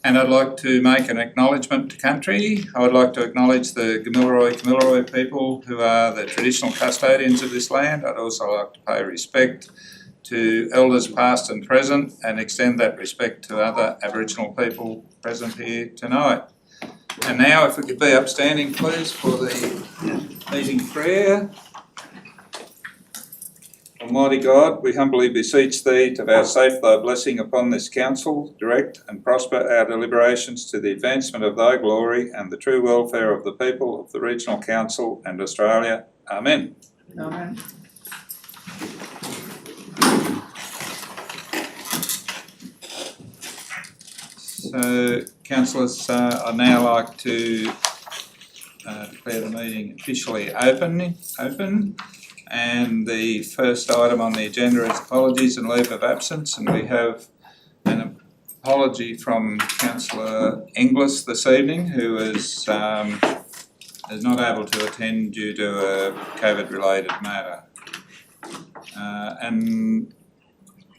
And I'd like to make an acknowledgement to country. I would like to acknowledge the Kamilaroi people who are the traditional custodians of this land. I'd also like to pay respect to elders past and present and extend that respect to other Aboriginal people present here tonight. And now if we could be upstanding please for the meeting prayer. Almighty God, we humbly beseech Thee to vouchsafe Thy blessing upon this council, direct and prosper our deliberations to the advancement of Thy glory and the true welfare of the people of the Regional Council and Australia. Amen. Amen. So, councillors, I'd now like to declare the meeting officially open. And the first item on the agenda is apologies and leave of absence, and we have an apology from Councillor Inglis this evening, who is not able to attend due to a COVID-related matter. And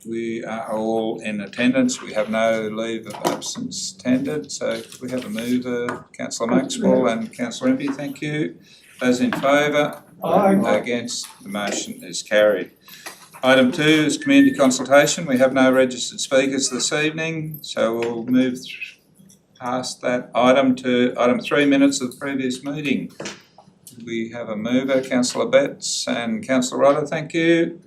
we are all in attendance. We have no leave of absence tendered, so could we have a mover, Councillor Maxwell and Councillor Impey, thank you. Those in favour? Aye. Against, the motion is carried. Item 2 is community consultation. We have no registered speakers this evening, so we'll move past that item to item 3, minutes of the previous meeting. We have a mover, Councillor Betts and Councillor Rodder, thank you.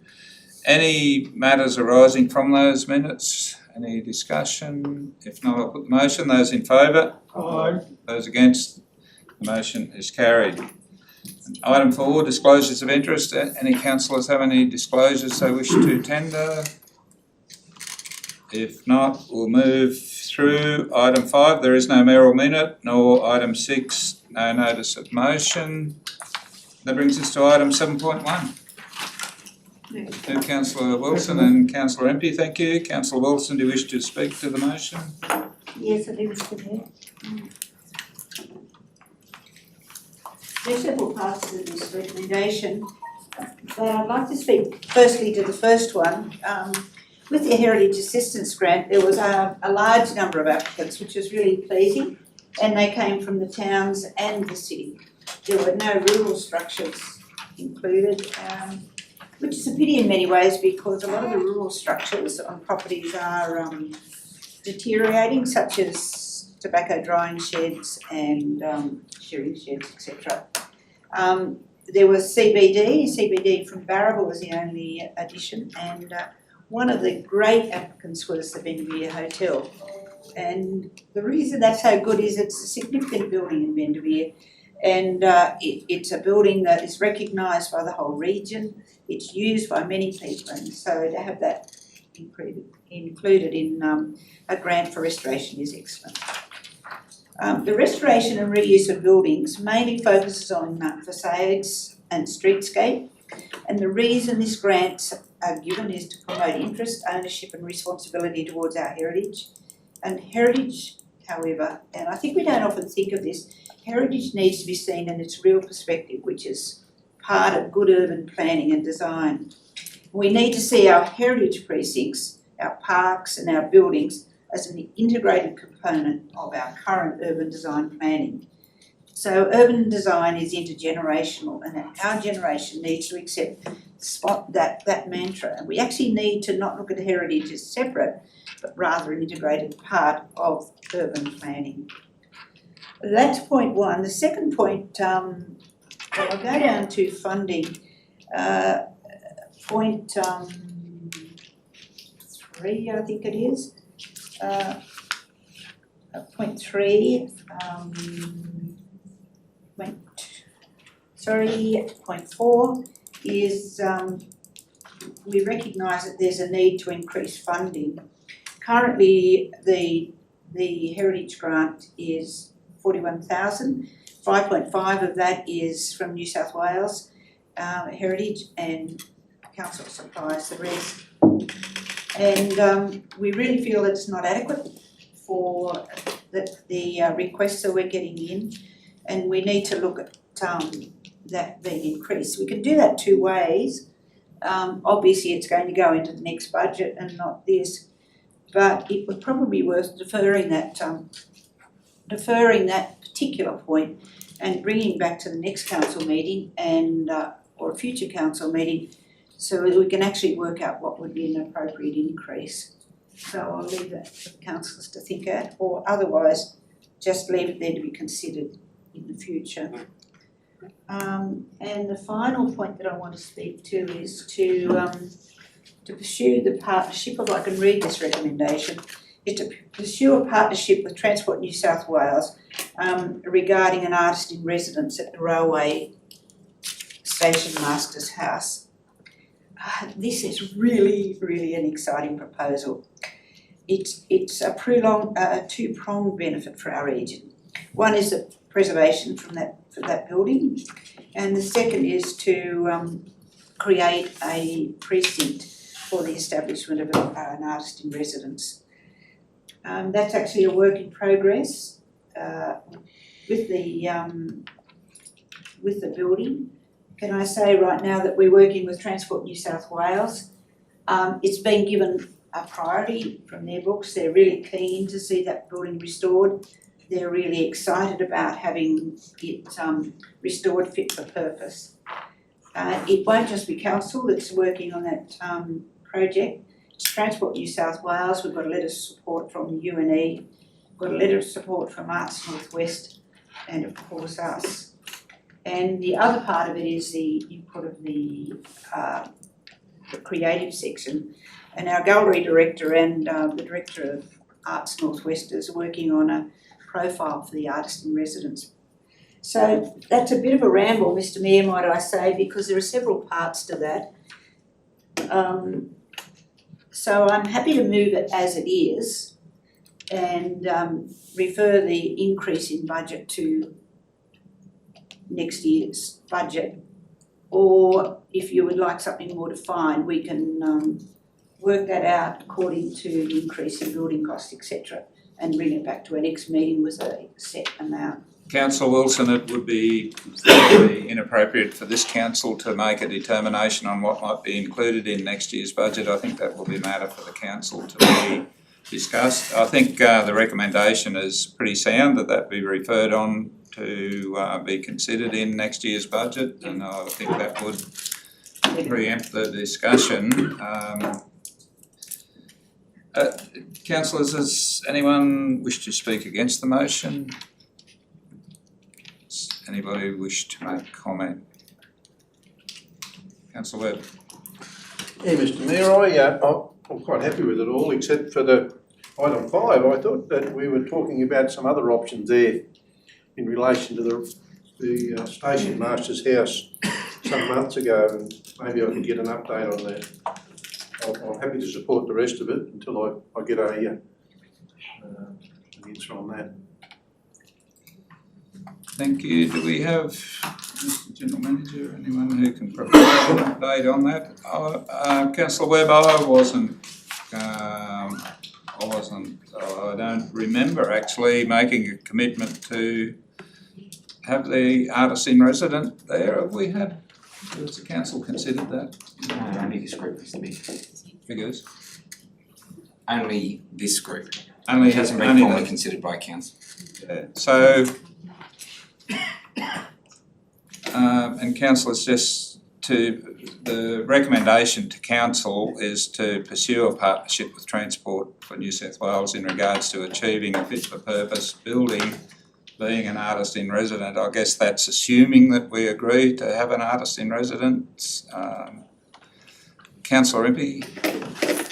Any matters arising from those minutes? Any discussion? If not, I'll put the motion. Those in favour? Aye. Those against? The motion is carried. Item 4, disclosures of interest. Any councillors have any disclosures they wish to tender? If not, we'll move through item 5. There is no mayoral minute, nor item 6, no notice of motion. That brings us to item 7.1. To Councillor Wilson and Councillor Impey, thank you. Councillor Wilson, do you wish to speak to the motion? Yes, I do wish to hear. There's several parts to this recommendation, but I'd like to speak firstly to the first one. With the Heritage Assistance Grant, there was a large number of applicants, which was really pleasing, and they came from the towns and the city. There were no rural structures included, which is a pity in many ways because a lot of the rural structures on properties are deteriorating, such as tobacco drying sheds and shearing sheds, etc. There was CBD from Barraba was the only addition, and one of the great applicants was the Bendivier Hotel. And the reason that's so good is it's a significant building in Bendivier, and it's a building that is recognised by the whole region. It's used by many people, and so to have that included in a grant for restoration is excellent. The restoration and reuse of buildings mainly focuses on facades and streetscape, and the reason these grants are given is to promote interest, ownership and responsibility towards our heritage. And heritage, however, and I think we don't often think of this, heritage needs to be seen in its real perspective, which is part of good urban planning and design. We need to see our heritage precincts, our parks and our buildings as an integrated component of our current urban design planning. So urban design is intergenerational, and our generation needs to accept that mantra. And we actually need to not look at heritage as separate, but rather an integrated part of urban planning. That's point 1. The second point, well, I'll go down to funding. Point 3, I think it is. Point 3, point 4 is we recognise that there's a need to increase funding. Currently, the Heritage Grant is 41,000. 5.5 of that is from New South Wales Heritage, and Council supplies the rest. And we really feel that it's not adequate for the requests that we're getting in, and we need to look at that being increased. We can do that 2 ways. Obviously it's going to go into the next budget and not this, but it would probably be worth deferring that particular point and bringing back to the next council meeting and or a future council meeting, so that we can actually work out what would be an appropriate increase. So I'll leave that for the councillors to think at, or otherwise just leave it there to be considered in the future. And the final point that I want to speak to is to pursue the partnership, if I can read this recommendation, is to pursue a partnership with Transport New South Wales regarding an artist in residence at the railway station master's house. This is really, really an exciting proposal. It's a two-pronged benefit for our region. One is the preservation for that building, and the second is to create a precinct for the establishment of an artist in residence. That's actually a work in progress with the building. Can I say right now that we're working with Transport New South Wales. It's been given a priority from their books. They're really keen to see that building restored. They're really excited about having it restored fit for purpose. It won't just be council that's working on that project. It's Transport New South Wales. We've got a letter of support from the UNE. We've got a letter of support from Arts Northwest, and of course us. And the other part of it is the input of the creative section. And our gallery director and the director of Arts Northwest is working on a profile for the artist in residence. So that's a bit of a ramble, Mr. Mayor, might I say, because there are several parts to that. So I'm happy to move it as it is and refer the increase in budget to next year's budget. Or if you would like something more defined, we can work that out according to the increase in building costs, etc., and bring it back to our next meeting with a set amount. Councillor Wilson, it would be probably inappropriate for this council to make a determination on what might be included in next year's budget. I think that will be a matter for the council to be discussed. I think the recommendation is pretty sound, that be referred on to be considered in next year's budget, and I think that would preempt the discussion. Councillors, does anyone wish to speak against the motion? Does anybody wish to make comment? Councillor Webb. Yeah, Mr. Mayor, I'm quite happy with it all, except for the item 5. I thought that we were talking about some other options there in relation to the station master's house some months ago, and maybe I could get an update on that. I'm happy to support the rest of it until I get an answer on that. Thank you. Do we have, Mr. General Manager, anyone who can provide an update on that? Councillor Webb, I don't remember actually making a commitment to have the artist in residence there. Have we had? Has the council considered that? No, only this group, Mr. Mayor. Figures? Only this group. Only It hasn't been formally considered by council. Yeah. So, and councillors, just the recommendation to council is to pursue a partnership with Transport for New South Wales in regards to achieving a fit for purpose building, being an artist in residence. I guess that's assuming that we agree to have an artist in residence. Councillor Impey.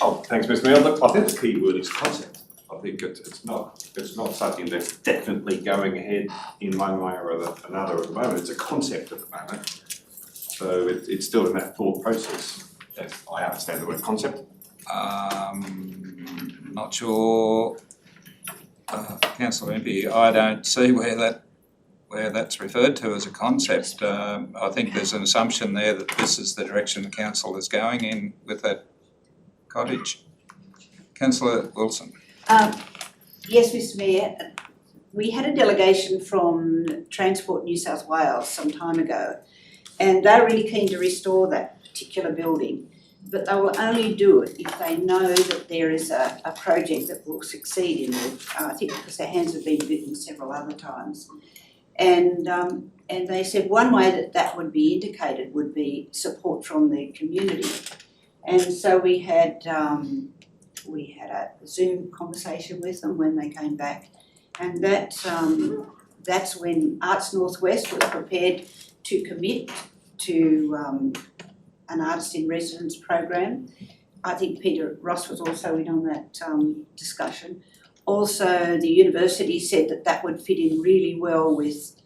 Oh, thanks, Mr. Mayor. Look, I think the key word is concept. I think it's not something that's definitely going ahead in one way or another at the moment. It's a concept at the moment. So it's still in that thought process. Yes, I understand the word concept. Not sure, Councillor Impey, I don't see where that's referred to as a concept. I think there's an assumption there that this is the direction the council is going in with that cottage. Councillor Wilson. Yes, Mr. Mayor. We had a delegation from Transport New South Wales some time ago, and they're really keen to restore that particular building. but they will only do it if they know that there is a project that will succeed in it. I think because their hands have been bitten several other times. And they said one way that would be indicated would be support from the community. And so we had a Zoom conversation with them when they came back, and that's when Arts Northwest was prepared to commit to an Artist in Residence program. I think Peter Ross was also in on that discussion. Also, the university said that would fit in really well with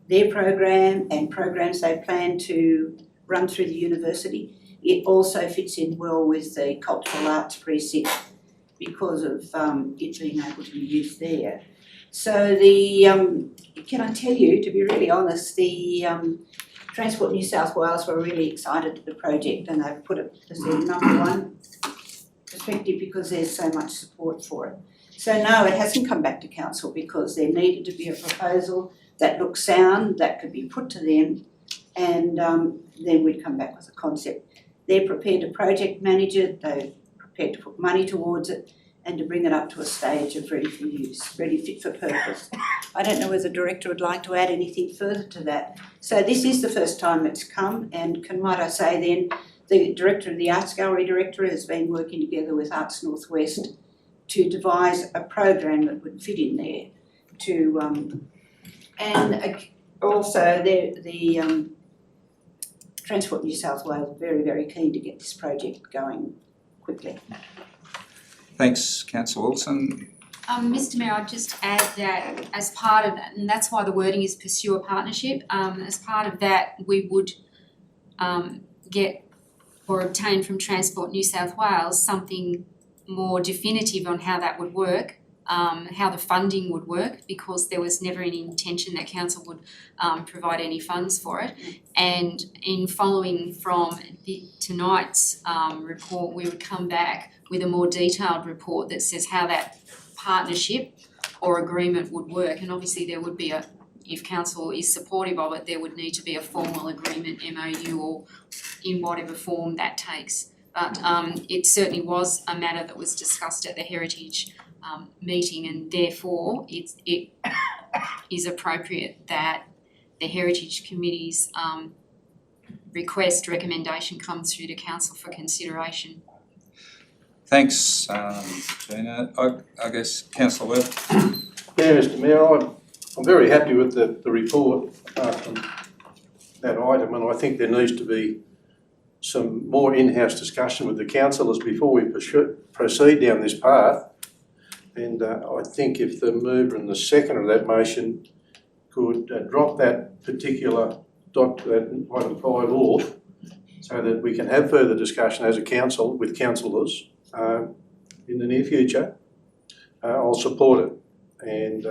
their program and programs they plan to run through the university. It also fits in well with the cultural arts precinct because of it being able to be used there. So can I tell you, to be really honest, the Transport New South Wales were really excited at the project, and they've put it as their number one perspective because there's so much support for it. So no, it hasn't come back to council because there needed to be a proposal that looks sound, that could be put to them, and then we'd come back with a concept. They're prepared to project manage it, they're prepared to put money towards it, and to bring it up to a stage of ready for use, ready fit for purpose. I don't know whether the director would like to add anything further to that. So this is the first time it's come, and might I say then, the director of the Arts Gallery directorate has been working together with Arts Northwest to devise a program that would fit in there and also the Transport New South Wales are very, very keen to get this project going quickly. Thanks, Councillor Wilson. Mr Mayor, I'd just add that as part of that, and that's why the wording is pursue a partnership, as part of that we would get or obtain from Transport New South Wales something more definitive on how that would work, how the funding would work, because there was never any intention that council would provide any funds for it. And in following from tonight's report, we would come back with a more detailed report that says how that partnership or agreement would work. And obviously there would be if council is supportive of it, there would need to be a formal agreement, MOU, or in whatever form that takes. But it certainly was a matter that was discussed at the Heritage meeting, and therefore it is appropriate that the Heritage Committee's recommendation comes through to council for consideration. Thanks, Gina. I guess Councillor Webb. Yeah, Mr Mayor, I'm very happy with the report from that item, and I think there needs to be some more in-house discussion with the councillors before we proceed down this path. And I think if the mover and the seconder of that motion could drop that particular that item 5 off, so that we can have further discussion as a council with councillors in the near future, I'll support it. And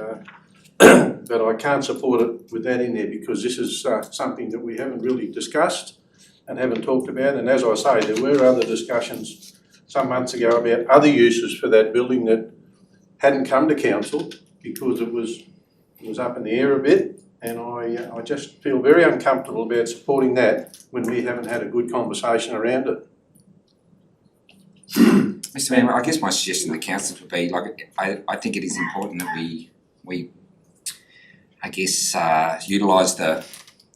but I can't support it with that in there because this is something that we haven't really discussed and haven't talked about. And as I say, there were other discussions some months ago about other uses for that building that hadn't come to council because it was up in the air a bit. And I just feel very uncomfortable about supporting that when we haven't had a good conversation around it. Mr Mayor, I guess my suggestion to the council would be, I think it is important that we I guess utilise the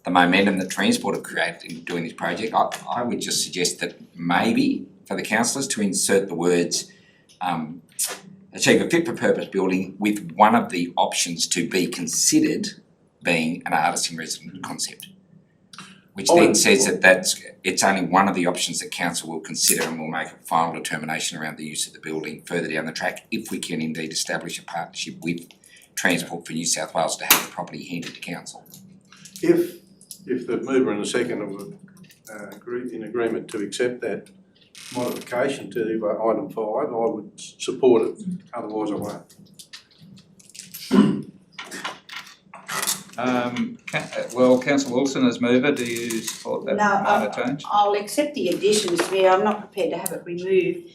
momentum that Transport have created in doing this project. I would just suggest that maybe for the councillors to insert the words achieve a fit for purpose building with one of the options to be considered being an artist in residence concept, which then says that it's only one of the options that council will consider and will make a final determination around the use of the building further down the track if we can indeed establish a partnership with Transport for New South Wales to have the property handed to council. If the mover and the seconder were in agreement to accept that modification to item 5, I would support it, otherwise I won't. Well, Councillor Wilson as mover, do you support that minor change? I'll accept the additions there. I'm not prepared to have it removed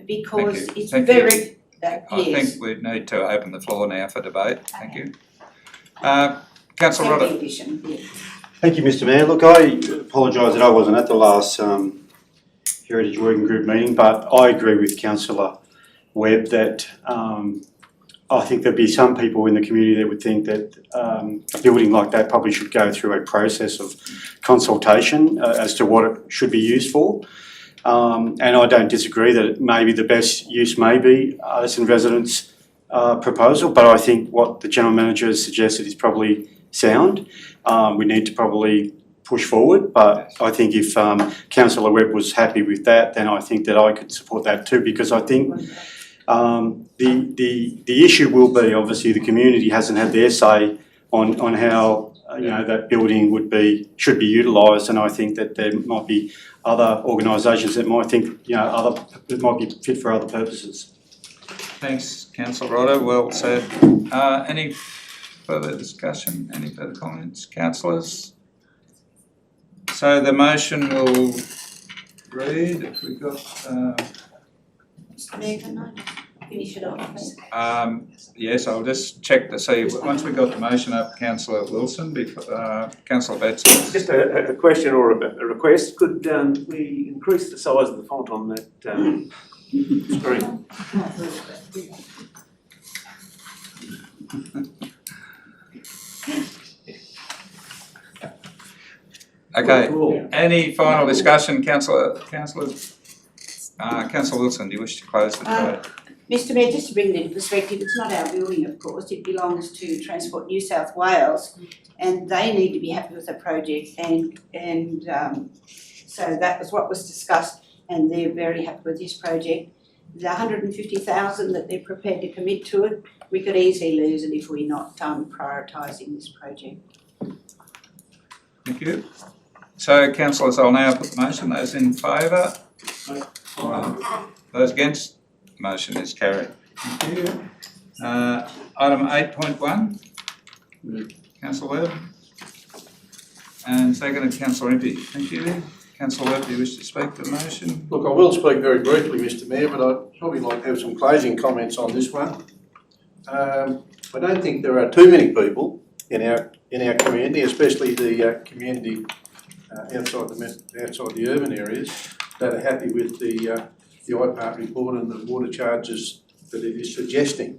because it's very. I think we need to open the floor now for debate. Thank you. Councillor Roddick. Addition, yeah. Thank you, Mr Mayor. Look, I apologise that I wasn't at the last Heritage Working Group meeting, but I agree with Councillor Webb that I think there'd be some people in the community that would think that a building like that probably should go through a process of consultation as to what it should be used for. And I don't disagree that maybe the best use may be Artisan Residents' proposal, but I think what the General Manager has suggested is probably sound. We need to probably push forward, but I think if Councillor Webb was happy with that, then I think that I could support that too, because I think the issue will be, obviously the community hasn't had their say on how that building should be utilised, and I think that there might be other organisations that might think it might be fit for other purposes. Thanks, Councillor Rodder, well said. Any further discussion, any further comments, councillors? So the motion will read, if we've got Mr Mayor, can I finish it off, please? yes, I'll just check to see, once we got the motion up, Councillor Wilson, Councillor Betts. Just a question or a request. Could we increase the size of the font on that screen? Okay, any final discussion, Councillor Wilson, do you wish to close the debate? Mr Mayor, just to bring it into perspective, it's not our building, of course, it belongs to Transport New South Wales, and they need to be happy with the project, and so that was what was discussed, and they're very happy with this project. The 150,000 that they're prepared to commit to it, we could easily lose it if we're not prioritising this project. Thank you. So, councillors, I'll now put the motion. Those in favour? Those against? Motion is carried. Thank you. Item 8.1, Councillor Webb. And seconded, Councillor Impey. Thank you. Councillor Webb, do you wish to speak to the motion? Look, I will speak very briefly, Mr Mayor, but I'd probably like to have some closing comments on this one. I don't think there are too many people in our community, especially the community outside the urban areas, that are happy with the IPART report and the water charges that it is suggesting.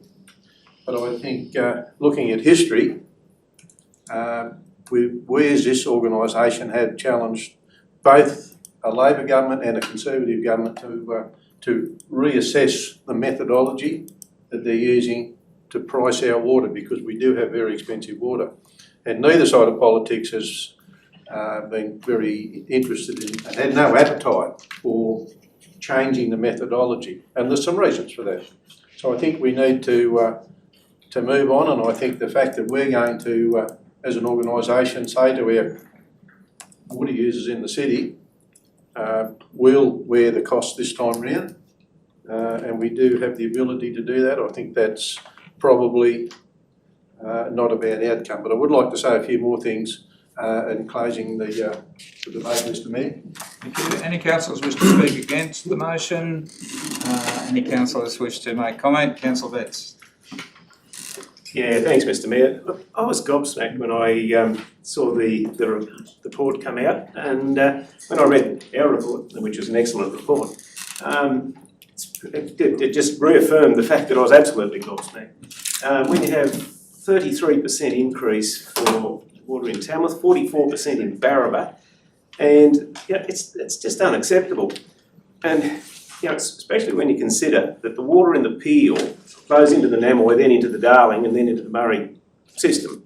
But I think looking at history, we as this organisation have challenged both a Labor government and a Conservative government to reassess the methodology that they're using to price our water, because we do have very expensive water. And neither side of politics has been very interested in and had no appetite for changing the methodology. And there's some reasons for that. So I think we need to move on, and I think the fact that we're going to, as an organisation, say to our water users in the city, we'll wear the cost this time round, and we do have the ability to do that. I think that's probably not a bad outcome. But I would like to say a few more things in closing the debate, Mr Mayor. Thank you. Any councillors wish to speak against the motion? Any councillors wish to make comment? Councillor Betts. Yeah, thanks, Mr Mayor. Look, I was gobsmacked when I saw the report come out, and when I read our report, which was an excellent report, it just reaffirmed the fact that I was absolutely gobsmacked. When you have 33% increase for water in Temworth, 44% in Barraba, and it's just unacceptable. And especially when you consider that the water in the Peel flows into the Namoy, then into the Darling, and then into the Murray system.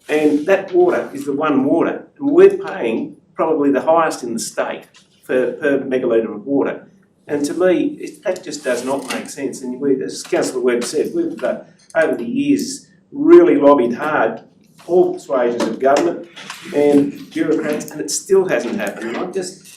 And that water is the one water, and we're paying probably the highest in the state per megalitre of water. And to me, that just does not make sense. And as Councillor Webb said, we've over the years really lobbied hard, all persuasions of government and bureaucrats, and it still hasn't happened. And I'm just,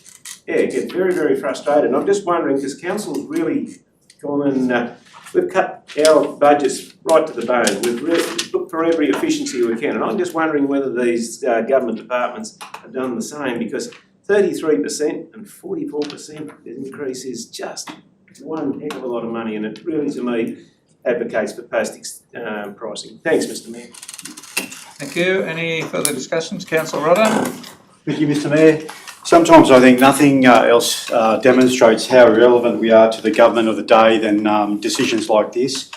get very, very frustrated. And I'm just wondering, because council's really gone and we've cut our budgets right to the bone. We've really looked for every efficiency we can. And I'm just wondering whether these government departments have done the same, because 33% and 44% increase is just one heck of a lot of money, and it really, to me, advocates for post pricing. Thanks, Mr Mayor. Thank you. Any further discussions? Councillor Rodder. Thank you, Mr Mayor. Sometimes I think nothing else demonstrates how irrelevant we are to the government of the day than decisions like this.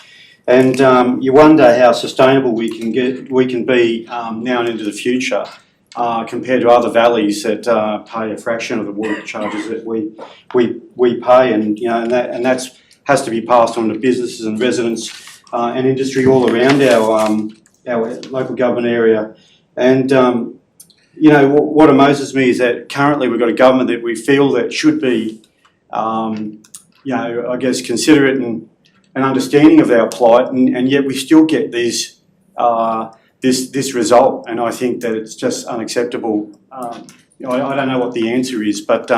And you wonder how sustainable we can be now and into the future compared to other valleys that pay a fraction of the water charges that we pay, and and that has to be passed on to businesses and residents and industry all around our local government area. And what amazes me is that currently we've got a government that we feel that should be, I guess, considerate and understanding of our plight, and yet we still get these this result, and I think that it's just unacceptable. I don't know what the answer is, but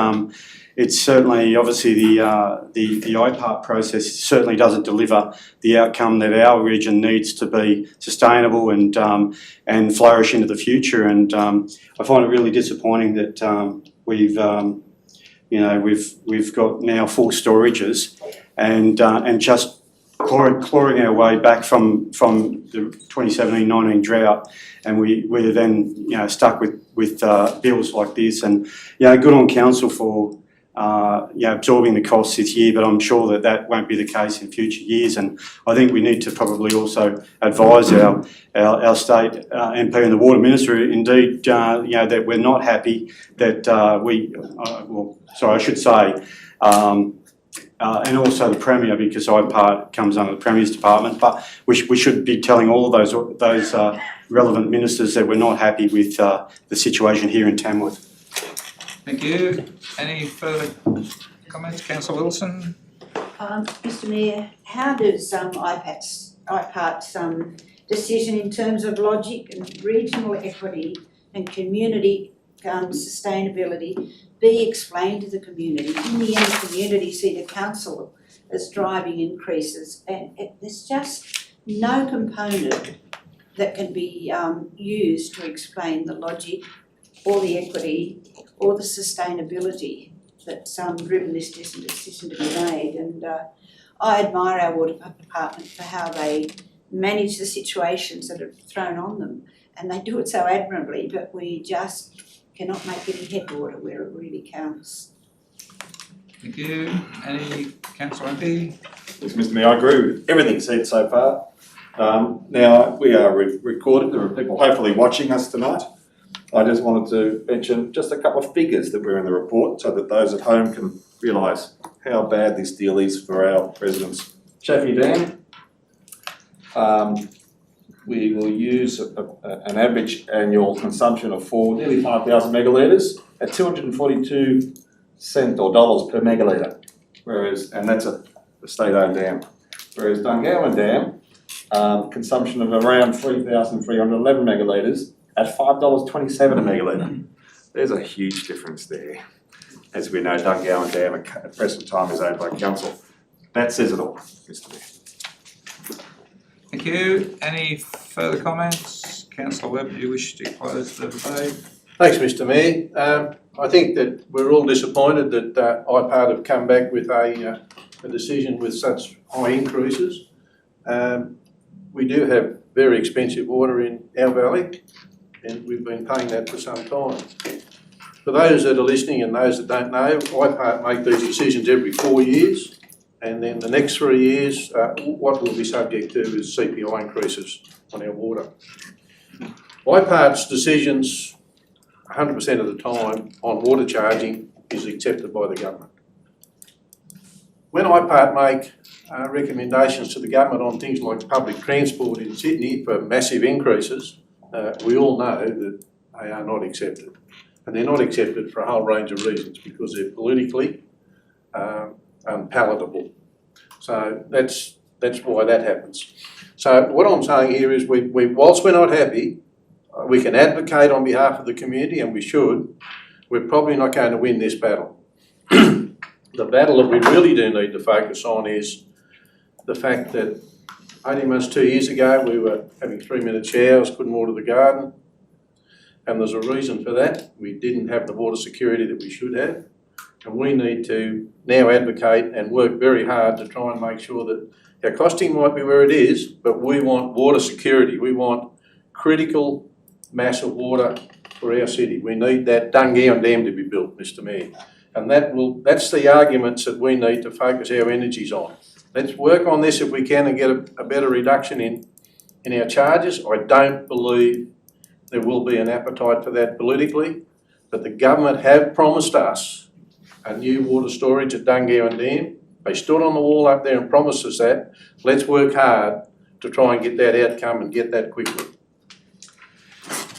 it's certainly, obviously, the IPART process certainly doesn't deliver the outcome that our region needs to be sustainable and flourish into the future. And I find it really disappointing that we've got now full storages and just clawing our way back from the 2017-19 drought, and we're then stuck with bills like this. And good on council for absorbing the costs this year, but I'm sure that won't be the case in future years. And I think we need to probably also advise our state MP and the Water Minister, indeed, that we're not happy that I should say, and also the Premier, because IPART comes under the Premier's department, but we should be telling all of those relevant ministers that we're not happy with the situation here in Temworth. Thank you. Any further comments? Councillor Wilson? Mr Mayor, how does IPART's decision in terms of logic and regional equity and community sustainability be explained to the community? In the end, the community see the council as driving increases, and there's just no component that can be used to explain the logic or the equity or the sustainability that's driven this decision to be made. And I admire our water department for how they manage the situations that are thrown on them, and they do it so admirably, but we just cannot make any headwater where it really counts. Thank you. Any Councillor MP? Yes, Mr Mayor, I agree with everything said so far. Now, we are recorded, there are people hopefully watching us tonight. I just wanted to mention just a couple of figures that were in the report so that those at home can realise how bad this deal is for our residents. Chaffey Dam, we will use an average annual consumption of nearly 5,000 megalitres at 242 cents or dollars per megalitre, and that's a state-owned dam. Whereas Dungowan Dam, consumption of around 3,311 megalitres at $5.27 a megalitre. There's a huge difference there. As we know, Dungowan Dam at present time is owned by council. That says it all, Mr Mayor. Thank you. Any further comments? Councillor Webb, do you wish to close the debate? Thanks, Mr Mayor. I think that we're all disappointed that IPART have come back with a decision with such high increases. We do have very expensive water in our valley, and we've been paying that for some time. For those that are listening and those that don't know, IPART make these decisions every 4 years, and then the next 3 years, what we'll be subject to is CPI increases on our water. IPART's decisions 100% of the time on water charging is accepted by the government. When IPART make recommendations to the government on things like public transport in Sydney for massive increases, we all know that they are not accepted. And they're not accepted for a whole range of reasons, because they're politically unpalatable. So that's why that happens. So what I'm saying here is whilst we're not happy, we can advocate on behalf of the community, and we should. We're probably not going to win this battle. The battle that we really do need to focus on is the fact that 18 months, 2 years ago, we were having 3-minute showers, couldn't water the garden. And there's a reason for that. We didn't have the water security that we should have. And we need to now advocate and work very hard to try and make sure that our costing might be where it is, but we want water security. We want critical mass of water for our city. We need that Dungowan Dam to be built, Mr Mayor. And that's the arguments that we need to focus our energies on. Let's work on this if we can and get a better reduction in our charges. I don't believe there will be an appetite for that politically, but the government have promised us a new water storage at Dungowan Dam. They stood on the wall up there and promised us that. Let's work hard to try and get that outcome and get that quickly.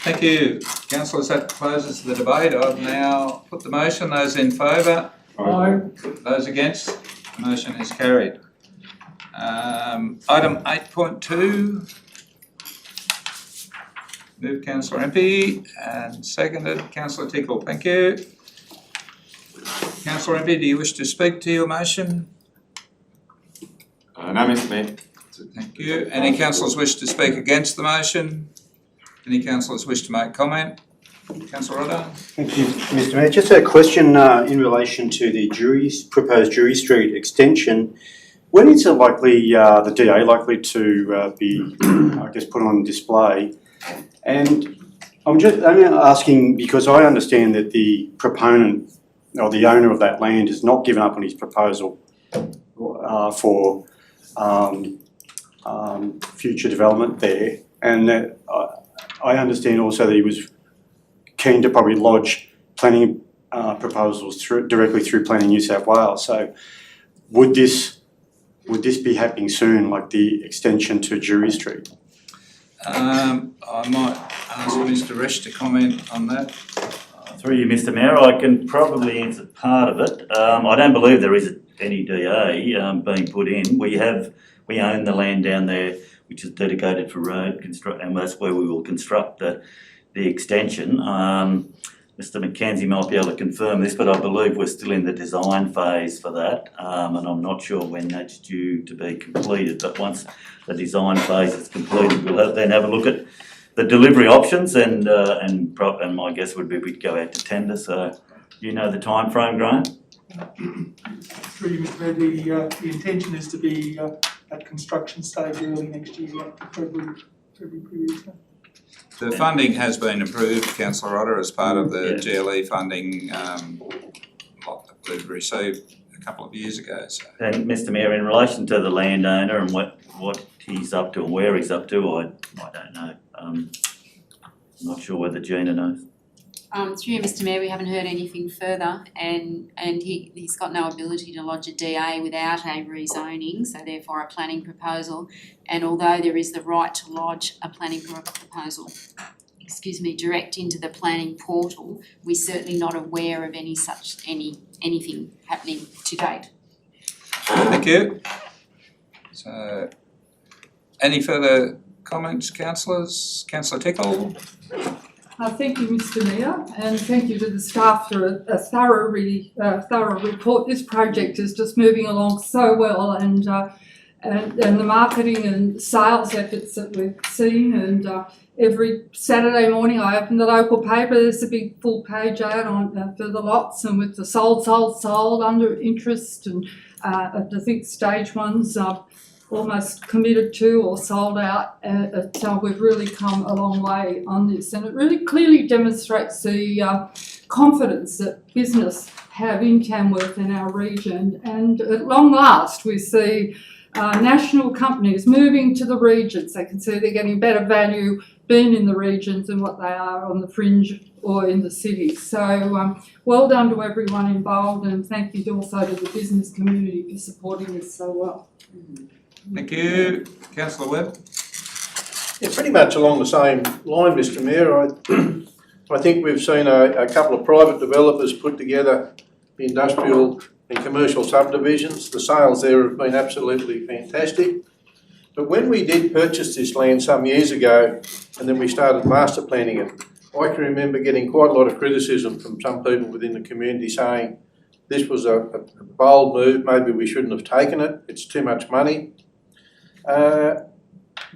Thank you, councillors. That closes the debate. I've now put the motion. Those in favour? Aye. Those against? The motion is carried. Item 8.2. Moved Councillor MP and seconded Councillor Tickle. Thank you. Councillor MP, do you wish to speak to your motion? No, Mr Mayor. Thank you. Any councillors wish to speak against the motion? Any councillors wish to make comment? Councillor Rodder? Thank you, Mr Mayor. Just a question in relation to the proposed Jury Street extension. When is it likely, the DA likely to be, I guess, put on display? And I'm asking because I understand that the proponent or the owner of that land has not given up on his proposal for future development there, and that I understand also that he was keen to probably lodge planning proposals directly through Planning New South Wales. So would this be happening soon, like the extension to Jury Street? I might ask Mr Resch to comment on that. Through you, Mr Mayor, I can probably answer part of it. I don't believe there is any DA being put in. We own the land down there, which is dedicated for road construct, and that's where we will construct the extension. Mr Mackenzie might be able to confirm this, but I believe we're still in the design phase for that, and I'm not sure when that's due to be completed. But once the design phase is completed, we'll then have a look at the delivery options, and my guess would be we'd go out to tender. So, you know the time frame, Graham? Through you, Mr Mayor, the intention is to be at construction stage early next year, February period. The funding has been approved, Councillor Rodder, as part of the GLE funding lot that we've received a couple of years ago. So. And Mr Mayor, in relation to the landowner and what he's up to and where he's up to, I don't know. I'm not sure whether Gina knows. Through you, Mr Mayor, we haven't heard anything further, and he's got no ability to lodge a DA without a rezoning, so therefore a planning proposal. And although there is the right to lodge a planning proposal, direct into the planning portal, we're certainly not aware of anything happening to date. Thank you. So, any further comments, councillors? Councillor Tickle? Thank you, Mr Mayor, and thank you to the staff for a thorough report. This project is just moving along so well, and the marketing and sales efforts that we've seen, and every Saturday morning I open the local paper, there's a big full page ad on for the lots, and with the sold under interest, and I think stage one's almost committed to or sold out. We've really come a long way on this, and it really clearly demonstrates the confidence that business have in Temworth and our region. And at long last, we see national companies moving to the regions. They can see they're getting better value being in the regions than what they are on the fringe or in the city. So well done to everyone involved, and thank you also to the business community for supporting this so well. Thank you. Councillor Webb? Yeah, pretty much along the same line, Mr Mayor. I think we've seen a couple of private developers put together the industrial and commercial subdivisions. The sales there have been absolutely fantastic. But when we did purchase this land some years ago, and then we started master planning it, I can remember getting quite a lot of criticism from some people within the community saying this was a bold move, maybe we shouldn't have taken it, it's too much money.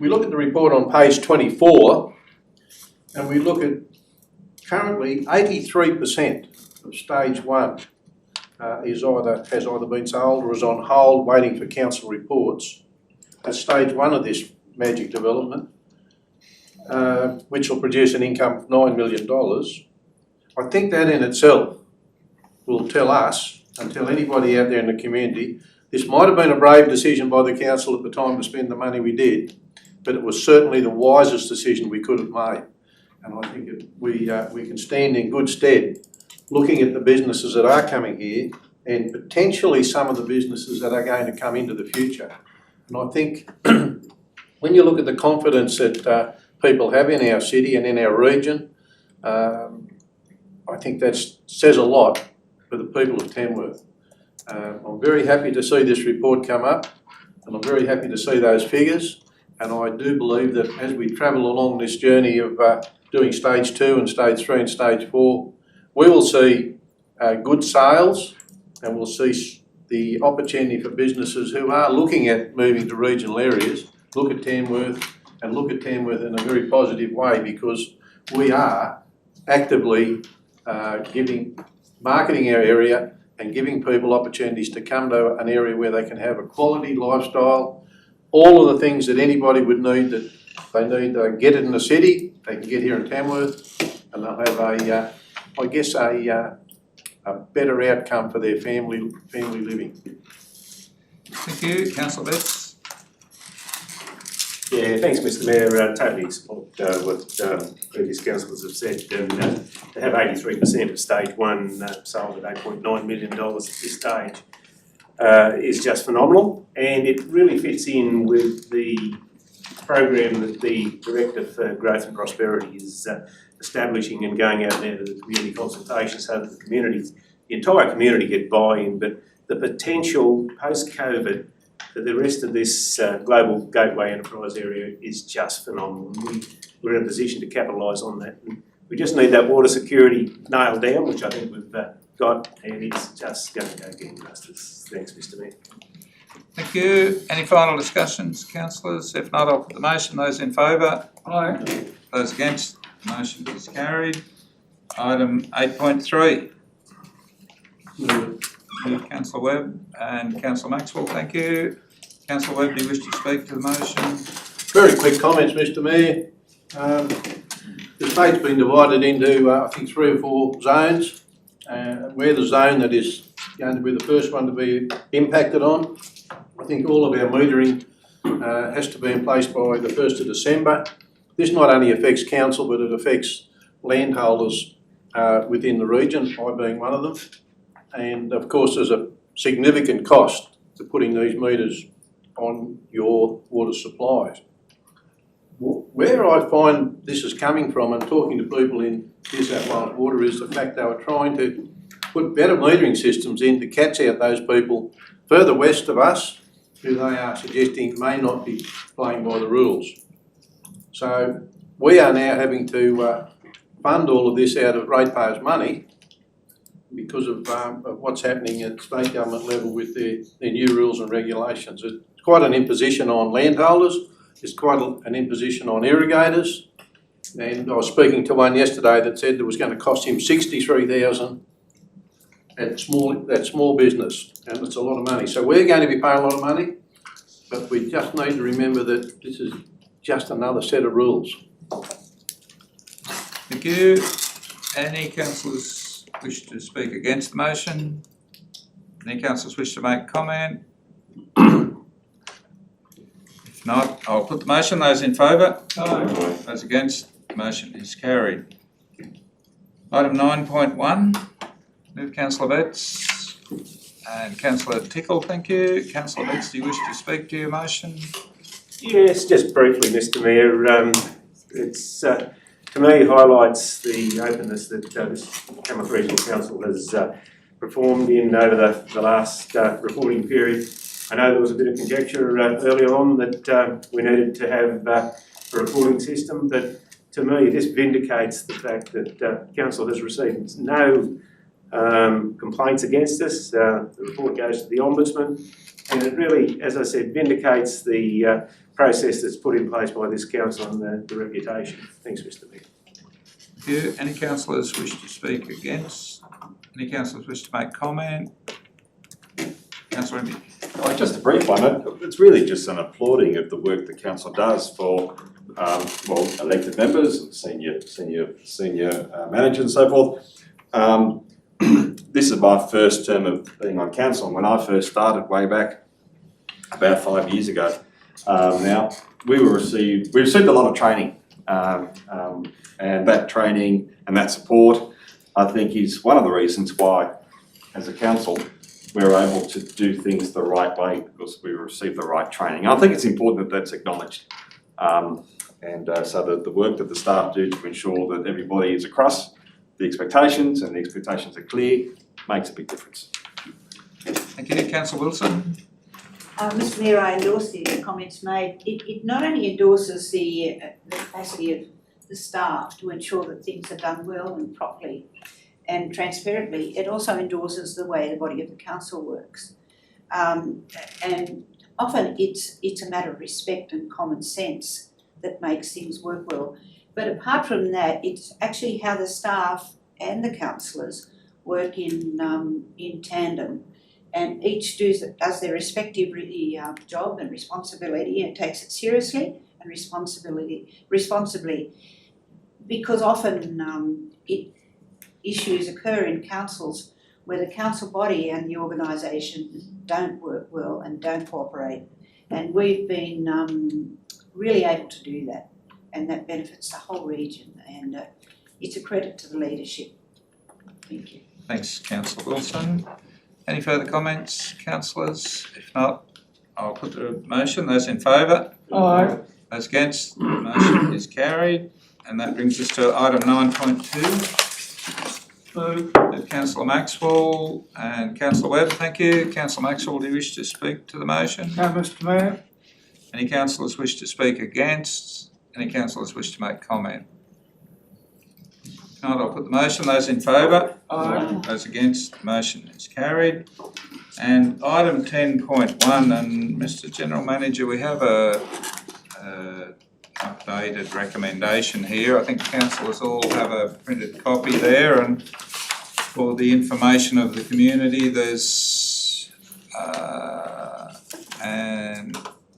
We look at the report on page 24, and we look at currently 83% of stage one has either been sold or is on hold waiting for council reports. That's stage one of this magic development. which will produce an income of $9 million, I think that in itself will tell us, and tell anybody out there in the community, this might have been a brave decision by the council at the time to spend the money we did, but it was certainly the wisest decision we could have made. And I think we can stand in good stead looking at the businesses that are coming here and potentially some of the businesses that are going to come into the future. And I think when you look at the confidence that people have in our city and in our region, I think that says a lot for the people of Temworth. I'm very happy to see this report come up, and I'm very happy to see those figures. And I do believe that as we travel along this journey of doing stage 2 and stage 3 and stage 4, we will see good sales, and we'll see the opportunity for businesses who are looking at moving to regional areas, look at Temworth and look at Temworth in a very positive way, because we are actively marketing our area and giving people opportunities to come to an area where they can have a quality lifestyle, all of the things that anybody would need that they need to get it in the city, they can get here in Temworth, and they'll have a better outcome for their family living. Thank you. Councillor Betts. Yeah, thanks, Mr. Mayor. Totally support what previous councillors have said. And to have 83% of stage 1 sold at $8.9 million at this stage is just phenomenal, and it really fits in with the program that the Director for Growth and Prosperity is establishing and going out there to the community consultation so that the entire community get buy-in, but the potential post-COVID for the rest of this global gateway enterprise area is just phenomenal. We're in a position to capitalise on that. And we just need that water security nailed down, which I think we've got, and it's just going to go gangbusters. Thanks, Mr. Mayor. Thank you. Any final discussions, councillors? If not, I'll put the motion. Those in favour? Aye. Those against? The motion is carried. Item 8.3. Councillor Webb and Councillor Maxwell, thank you. Councillor Webb, do you wish to speak to the motion? Very quick comments, Mr. Mayor. The state's been divided into, I think, 3 or 4 zones. We're the zone that is going to be the first one to be impacted on. I think all of our metering has to be in place by the 1st of December. This not only affects council, but it affects landholders within the region, I being one of them. And of course, there's a significant cost to putting these meters on your water supplies. Where I find this is coming from, and talking to people in New South Wales Water, is the fact they were trying to put better metering systems in to catch out those people further west of us, who they are suggesting may not be playing by the rules. So we are now having to fund all of this out of ratepayers' money, because of what's happening at state government level with their new rules and regulations. It's quite an imposition on landholders, it's quite an imposition on irrigators, and I was speaking to one yesterday that said it was going to cost him $63,000 at small business, and it's a lot of money. So we're going to be paying a lot of money, but we just need to remember that this is just another set of rules. Thank you. Any councillors wish to speak against the motion? Any councillors wish to make comment? If not, I'll put the motion. Those in favour? Aye. Those against? The motion is carried. Item 9.1. Move Councillor Betts and Councillor Tickle, thank you. Councillor Betts, do you wish to speak to your motion? Yes, just briefly, Mr. Mayor. It's to me highlights the openness that this Temworth Regional Council has performed in over the last reporting period. I know there was a bit of conjecture earlier on that we needed to have a reporting system, but to me this vindicates the fact that Council has received no complaints against us. The report goes to the Ombudsman, and it really, as I said, vindicates the process that's put in place by this council and the reputation. Thanks, Mr. Mayor. Thank you. Any councillors wish to speak against? Any councillors wish to make comment? Councillor Rimby. Just a brief one. It's really just an applauding of the work the council does for the elected members, senior managers and so forth. This is my first term of being on council, and when I first started way back about 5 years ago, now we received a lot of training, and that training and that support, I think, is one of the reasons why, as a council, we're able to do things the right way, because we receive the right training. I think it's important that that's acknowledged, so that the work that the staff do to ensure that everybody is across the expectations and the expectations are clear makes a big difference. Thank you. Councillor Wilson? Mr Mayor, I endorse the comments made. It not only endorses the capacity of the staff to ensure that things are done well and properly and transparently, it also endorses the way the body of the council works. And often it's a matter of respect and common sense that makes things work well. But apart from that, it's actually how the staff and the councillors work in tandem, and each does their respective job and responsibility and takes it seriously and responsibly, because often issues occur in councils where the council body and the organisation don't work well and don't cooperate, and we've been really able to do that, and that benefits the whole region, and it's a credit to the leadership. Thank you. Thanks, Councillor Wilson. Any further comments, councillors? If not, I'll put the motion. Those in favour? Aye. Those against? The motion is carried. And that brings us to item 9.2. Councillor Maxwell and Councillor Webb, thank you. Councillor Maxwell, do you wish to speak to the motion? No, Mr Mayor. Any councillors wish to speak against? Any councillors wish to make comment? If not, I'll put the motion. Those in favour? Aye. Those against? The motion is carried. And item 10.1, and Mr General Manager, we have a updated recommendation here. I think councillors all have a printed copy there, and for the information of the community, there's and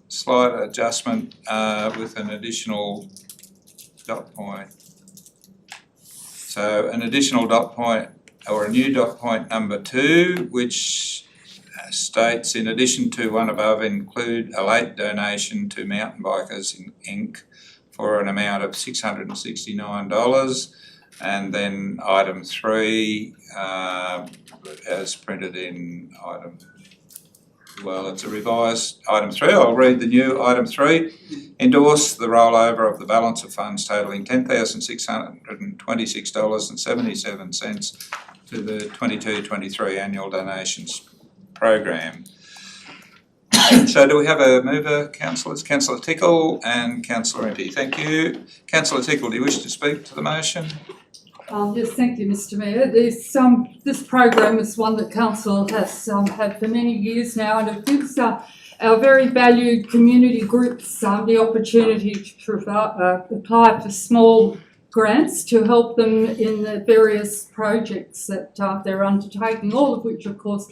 slight adjustment with an additional dot point. So an additional dot point, or a new dot point number 2, which states, in addition to one above, include a late donation to Mountain Bikers Inc. for an amount of $669, and then item 3 as printed in it's a revised item 3. I'll read the new item 3. Endorse the rollover of the balance of funds totalling $10,626.77 to the 22-23 annual donations program. So do we have a mover, councillors? Councillor Tickle and Councillor Impey. Thank you. Councillor Tickle, do you wish to speak to the motion? Yes, thank you, Mr Mayor. This program is one that council has had for many years now, and it gives our very valued community groups the opportunity to apply for small grants to help them in the various projects that they're undertaking, all of which, of course,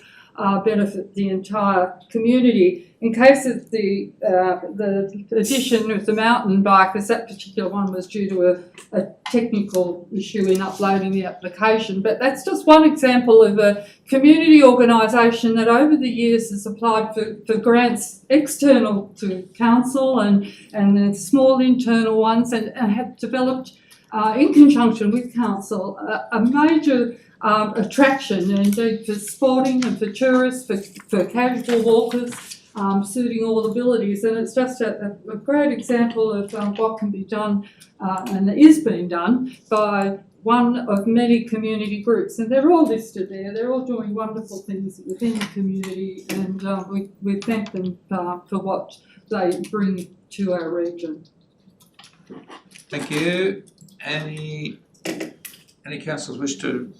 benefit the entire community. In case of the addition of the mountain bikers, that particular one was due to a technical issue in uploading the application, but that's just one example of a community organisation that over the years has applied for grants external to council and then small internal ones, and have developed in conjunction with council a major attraction, and indeed for sporting and for tourists, for casual walkers, suiting all abilities, and it's just a great example of what can be done and is being done by one of many community groups, and they're all listed there. They're all doing wonderful things within the community, and we thank them for what they bring to our region. Thank you. Any councillors wish to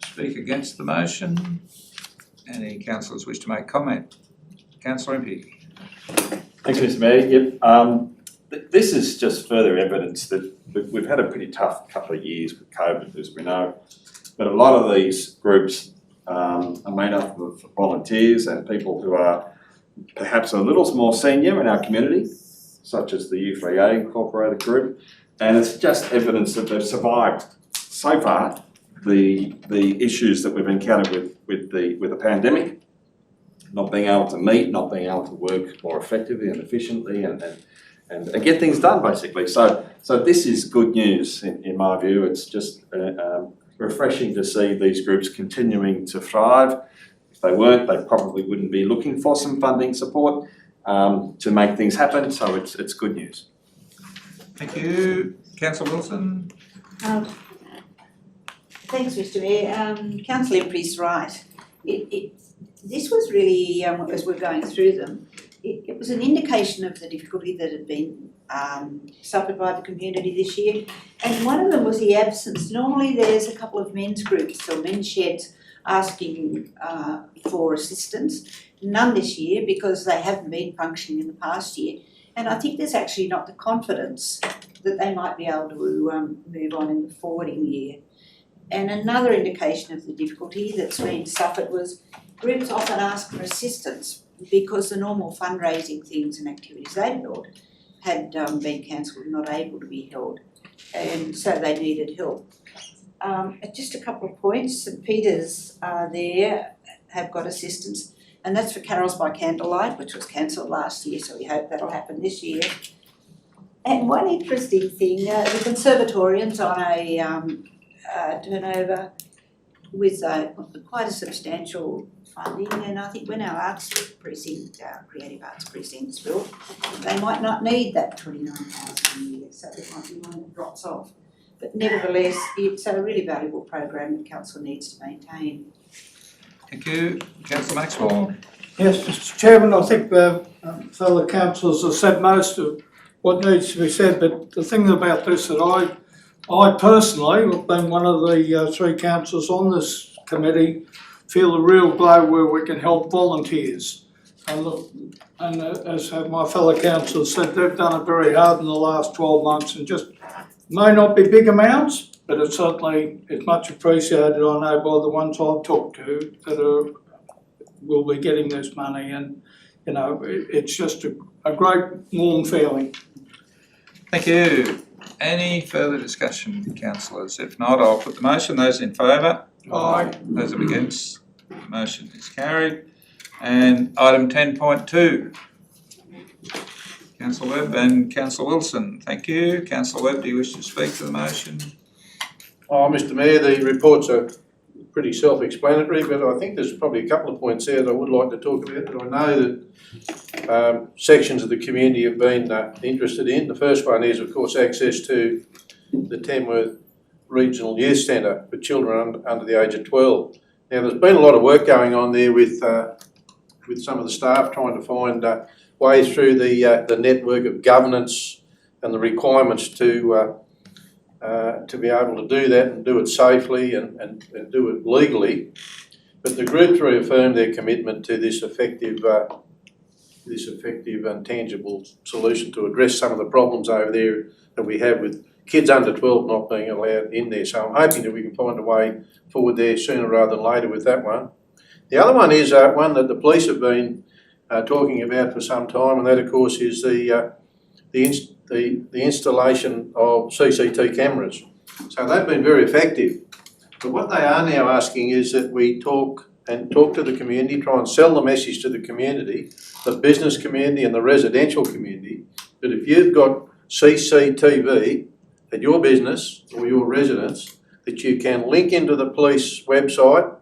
speak against the motion? Any councillors wish to make comment? Councillor Impey. Thanks, Mr Mayor. Yep. This is just further evidence that we've had a pretty tough couple of years with COVID, as we know. But a lot of these groups are made up of volunteers and people who are perhaps a little more senior in our community. such as the U3A Incorporated Group, and it's just evidence that they've survived so far the issues that we've encountered with the pandemic, not being able to meet, not being able to work more effectively and efficiently and get things done basically. So this is good news in my view. It's just refreshing to see these groups continuing to thrive. If they weren't, they probably wouldn't be looking for some funding support to make things happen, so it's good news. Thank you. Councillor Wilson? Thanks, Mr Mayor. Councillor Imprey's right. This was really, as we're going through them, it was an indication of the difficulty that had been suffered by the community this year. And one of them was the absence. Normally there's a couple of men's groups or men's sheds asking for assistance. None this year because they haven't been functioning in the past year. And I think there's actually not the confidence that they might be able to move on in the forwarding year. And another indication of the difficulty that's been suffered was groups often ask for assistance because the normal fundraising things and activities they'd held had been cancelled and not able to be held, and so they needed help. Just a couple of points. St Peter's there have got assistance, and that's for Carols by Candlelight, which was cancelled last year, so we hope that'll happen this year. And one interesting thing, the conservatorium's on a turnover with quite a substantial funding, and I think when our arts precinct, creative arts precinct is built, they might not need that 29,000 a year, so there might be one that drops off. But nevertheless, it's a really valuable program that council needs to maintain. Thank you. Councillor Maxwell? Yes, Mr Chairman, I think fellow councillors have said most of what needs to be said, but the thing about this that I personally have been one of the three councillors on this committee, feel a real glow where we can help volunteers. And look, and as have my fellow councillors said, they've done it very hard in the last 12 months and just may not be big amounts, but it certainly is much appreciated, I know, by the ones I've talked to that will be getting this money, and you know, it's just a great warm feeling. Thank you. Any further discussion, councillors? If not, I'll put the motion. Those in favour? Aye. Those against? The motion is carried. And item 10.2. Councillor Webb and Councillor Wilson. Thank you. Councillor Webb, do you wish to speak to the motion? Oh, Mr Mayor, the reports are pretty self-explanatory, but I think there's probably a couple of points there that I would like to talk about that I know that sections of the community have been interested in. The first one is, of course, access to the Temworth Regional Youth Centre for children under the age of 12. Now, there's been a lot of work going on there with some of the staff trying to find ways through the network of governance and the requirements to be able to do that and do it safely and do it legally. But the groups reaffirmed their commitment to this effective and tangible solution to address some of the problems over there that we have with kids under 12 not being allowed in there. So I'm hoping that we can find a way forward there sooner rather than later with that one. The other one is one that the police have been talking about for some time, and that of course is the installation of Cct Cameras. So they've been very effective. But what they are now asking is that we talk to the community, try and sell the message to the community, the business community and the residential community, that if you've got CCTV at your business or your residence, that you can link into the police website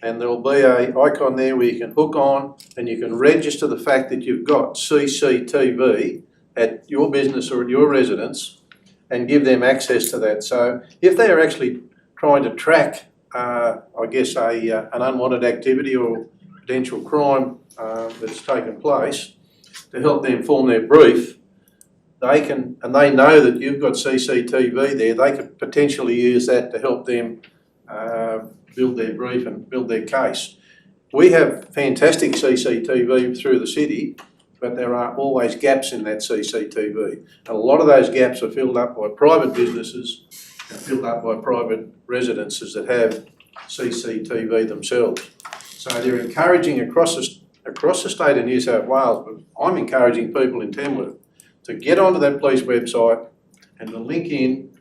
and there'll be an icon there where you can hook on and you can register the fact that you've got CCTV at your business or at your residence and give them access to that. So if they are actually trying to track, I guess, an unwanted activity or potential crime that's taken place, to help them form their brief, they can, and they know that you've got CCTV there, they could potentially use that to help them build their brief and build their case. We have fantastic CCTV through the city, but there are always gaps in that CCTV. And a lot of those gaps are filled up by private businesses and filled up by private residences that have CCTV themselves. So they're encouraging across the state of New South Wales, but I'm encouraging people in Temworth to get onto that police website and to link in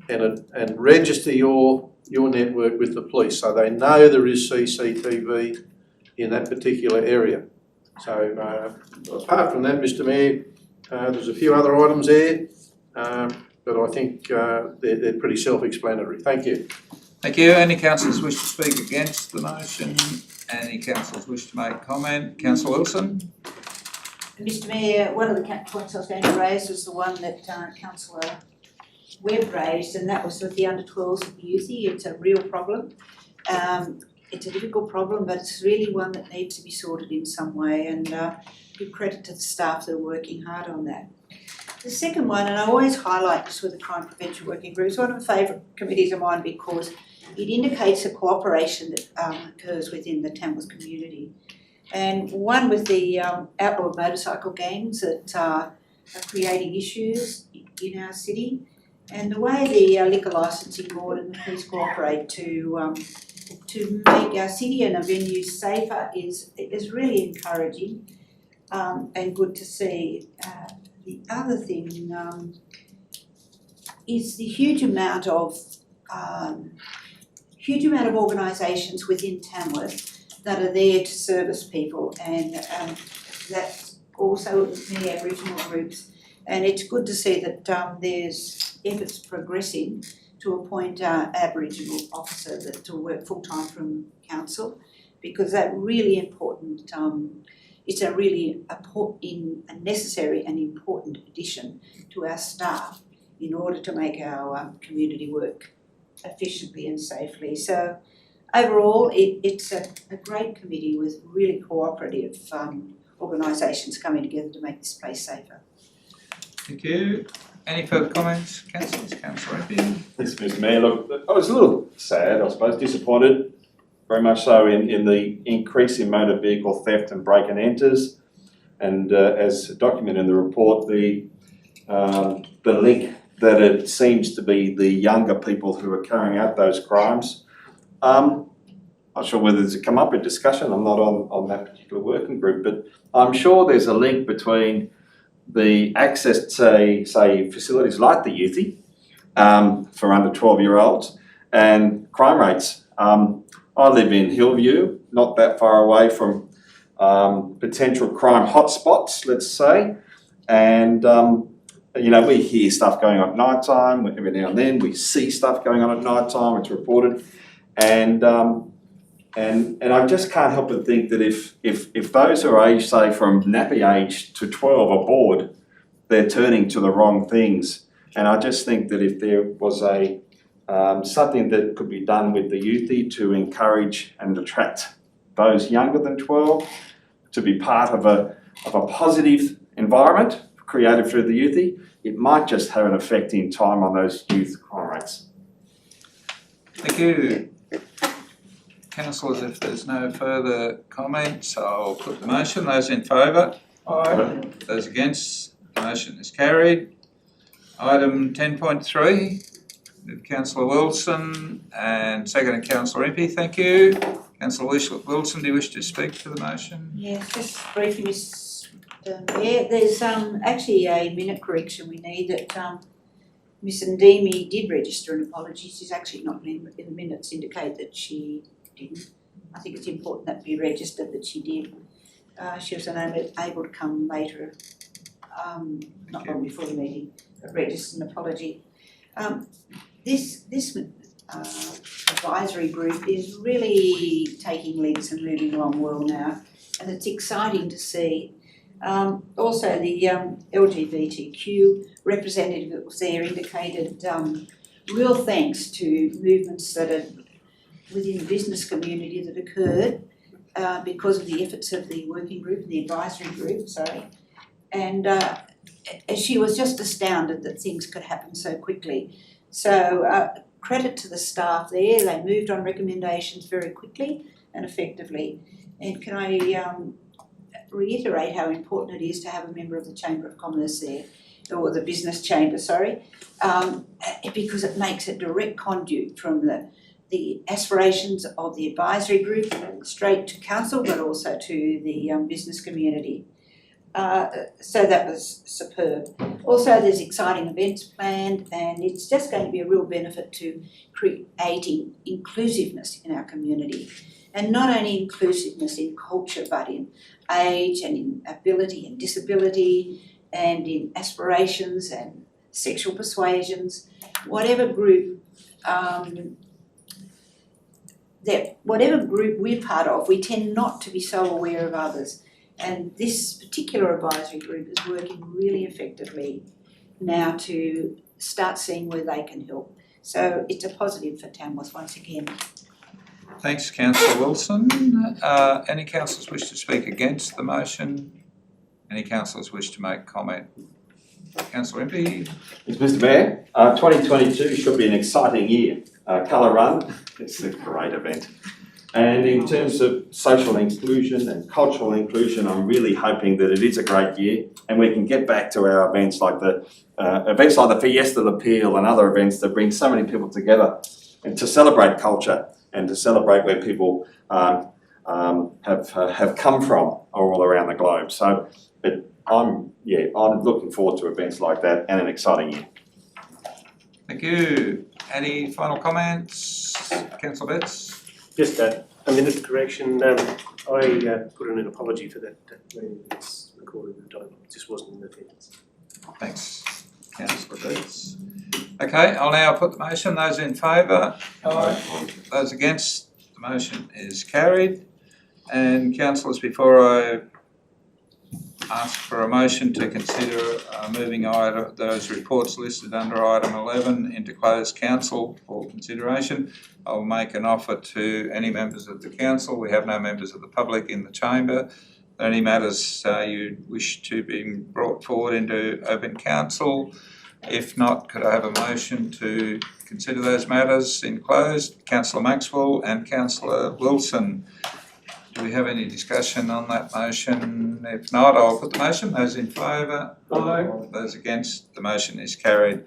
and register your network with the police so they know there is CCTV in that particular area. So apart from that, Mr Mayor, there's a few other items there, but I think they're pretty self-explanatory. Thank you. Thank you. Any councillors wish to speak against the motion? Any councillors wish to make comment? Councillor Wilson? Mr Mayor, one of the points I was going to raise was the one that Councillor Webb raised, and that was with the under 12s and youthie. It's a real problem. It's a difficult problem, but it's really one that needs to be sorted in some way, and give credit to the staff that are working hard on that. The second one, and I always highlight this with the Crime Prevention Working Group, is one of the favourite committees of mine because it indicates the cooperation that occurs within the Temworth community. And one with the outlaw motorcycle gangs that are creating issues in our city, and the way the Liquor Licensing Board and the police cooperate to make our city and our venues safer is really encouraging and good to see. The other thing is the huge amount of organisations within Temworth that are there to service people, and that's also many Aboriginal groups. And it's good to see that there's efforts progressing to appoint an Aboriginal officer that will work full-time from council, because that's really important. It's a really a necessary and important addition to our staff in order to make our community work efficiently and safely. So overall, it's a great committee with really cooperative organisations coming together to make this place safer. Thank you. Any further comments, councillors? Councillor Rippey? Thanks, Mr Mayor. Look, I was a little sad, I suppose, disappointed, very much so in the increase in motor vehicle theft and break and enters, and as documented in the report, the link that it seems to be the younger people who are carrying out those crimes. Not sure whether it's come up in discussion. I'm not on that particular working group, but I'm sure there's a link between the access to, say, facilities like the Youthie for under 12-year-olds and crime rates. I live in Hillview, not that far away from potential crime hotspots, let's say, and you know, we hear stuff going on at night time. Every now and then we see stuff going on at night time. It's reported, and I just can't help but think that if those who are aged, say, from nappy age to 12 are bored, they're turning to the wrong things. And I just think that if there was a something that could be done with the Youthie to encourage and attract those younger than 12 to be part of a positive environment created through the Youthie, it might just have an effect in time on those youth crime rates. Thank you. Councillors, if there's no further comments, I'll put the motion. Those in favour? Aye. Those against? The motion is carried. Item 10.3, with Councillor Wilson and seconded Councillor Impey. Thank you. Councillor Wilson, do you wish to speak to the motion? Yes, just briefly, Ms. Mayor, there's actually a minute correction we need that Ms. Ndimi did register an apology. She's actually not in the minutes indicate that she didn't. I think it's important that be registered that she did. She was unable to come later, not long before the meeting, but registered an apology. This advisory group is really taking leaps and moving along well now, and it's exciting to see. Also, the LGBTQ representative that was there indicated real thanks to movements that are within the business community that occurred because of the efforts of the working group, the advisory group, and she was just astounded that things could happen so quickly. So credit to the staff there, they moved on recommendations very quickly and effectively. And can I reiterate how important it is to have a member of the Chamber of Commerce there, or the Business Chamber, because it makes a direct conduit from the aspirations of the advisory group straight to council, but also to the business community. So that was superb. Also, there's exciting events planned, and it's just going to be a real benefit to creating inclusiveness in our community. And not only inclusiveness in culture, but in age and in ability and disability and in aspirations and sexual persuasions. Whatever group whatever group we're part of, we tend not to be so aware of others. And this particular advisory group is working really effectively now to start seeing where they can help. So it's a positive for Tamworth once again. Thanks, Councillor Wilson. Any councillors wish to speak against the motion? Any councillors wish to make comment? Councillor Impey? Yes, Mr Mayor, 2022 should be an exciting year. Colour Run, it's a great event. And in terms of social inclusion and cultural inclusion, I'm really hoping that it is a great year and we can get back to our events like the Fiesta de Peel and other events that bring so many people together and to celebrate culture and to celebrate where people have come from all around the globe. So I'm looking forward to events like that and an exciting year. Thank you. Any final comments? Councillor Betts? Just a minute correction, I put in an apology for that meeting that's recorded that I just wasn't in attendance. Thanks, Councillor Betts. Okay, I'll now put the motion. Those in favour? Aye. Those against? The motion is carried. And councillors, before I ask for a motion to consider moving those reports listed under item 11 into closed council for consideration, I'll make an offer to any members of the council. We have no members of the public in the chamber. Any matters you wish to be brought forward into open council? If not, could I have a motion to consider those matters in closed? Councillor Maxwell and Councillor Wilson. Do we have any discussion on that motion? If not, I'll put the motion. Those in favour? Aye. Those against? The motion is carried.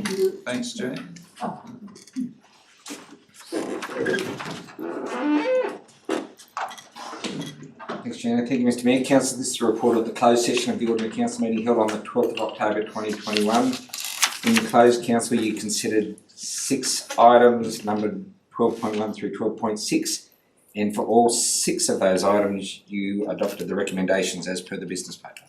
Thank you. Thanks, Jane. Thanks, Janet. Thank you, Mr Mayor. Council, this is a report of the closed session of the ordinary council meeting held on the 12th of October 2021. In the closed council, you considered 6 items numbered 12.1 through 12.6, and for all 6 of those items, you adopted the recommendations as per the business paper.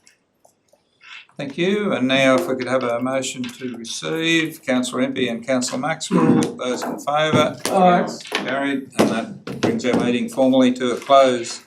Thank you, and now if we could have a motion to receive, Councillor Impey and Councillor Maxwell, those in favour? Aye. Carried, and that brings our meeting formally to a close.